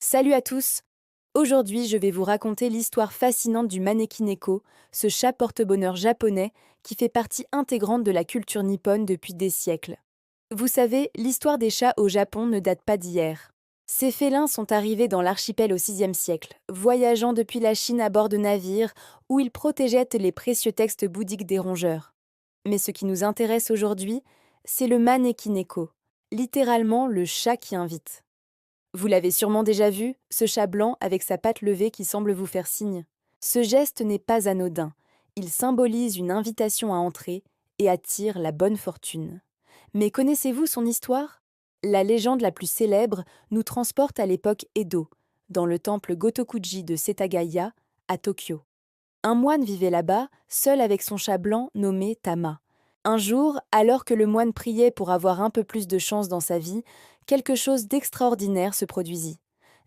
Salut à tous! Aujourd'hui, je vais vous raconter l'histoire fascinante du Manekineko, ce chat porte-bonheur japonais qui fait partie intégrante de la culture nippone depuis des siècles. Vous savez, l'histoire des chats au Japon ne date pas d'hier. Ces félins sont arrivés dans l'archipel au VIe siècle, voyageant depuis la Chine à bord de navires où ils protégeaient les précieux textes bouddhiques des rongeurs. Mais ce qui nous intéresse aujourd'hui, c'est le Manekineko, littéralement le chat qui invite. Vous l'avez sûrement déjà vu, ce chat blanc avec sa patte levée qui semble vous faire signe. Ce geste n'est pas anodin. Il symbolise une invitation à entrer et attire la bonne fortune. Mais connaissez-vous son histoire? La légende la plus célèbre nous transporte à l'époque Edo, dans le temple Gotokuji de Setagaya, à Tokyo. Un moine vivait là-bas, seul avec son chat blanc nommé Tama. Un jour, alors que le moine priait pour avoir un peu plus de chance dans sa vie, quelque chose d'extraordinaire se produisit.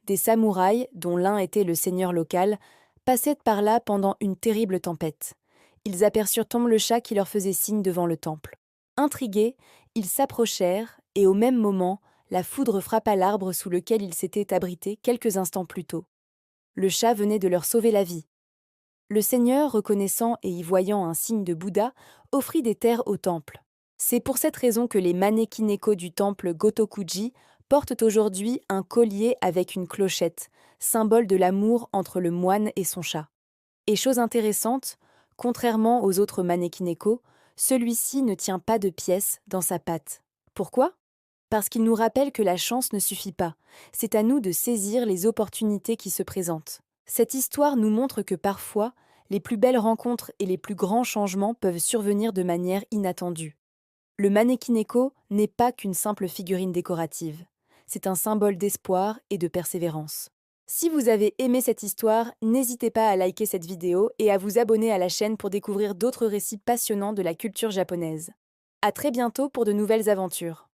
Des samouraïs, dont l'un était le seigneur local, passaient par là pendant une terrible tempête. Ils aperçurent Tom le chat qui leur faisait signe devant le temple. Intrigués, ils s'approchèrent et au même moment, la foudre frappa l'arbre sous lequel ils s'étaient abrités quelques instants plus tôt. Le chat venait de leur sauver la vie. Le seigneur, reconnaissant et y voyant un signe de Bouddha, offrit des terres au temple. C'est pour cette raison que les Manekineko du temple Gotokuji portent aujourd'hui un collier avec une clochette, symbole de l'amour entre le moine et son chat. Et chose intéressante, contrairement aux autres Manekineko, celui-ci ne tient pas de pièces dans sa patte. Pourquoi? Parce qu'il nous rappelle que la chance ne suffit pas. C'est à nous de saisir les opportunités qui se présentent. Cette histoire nous montre que parfois, les plus belles rencontres et les plus grands changements peuvent survenir de manière inattendue. Le Manekineko n'est pas qu'une simple figurine décorative. C'est un symbole d'espoir et de persévérance. Si vous avez aimé cette histoire, n'hésitez pas à liker cette vidéo et à vous abonner à la chaîne pour découvrir d'autres récits passionnants de la culture japonaise. À très bientôt pour de nouvelles aventures.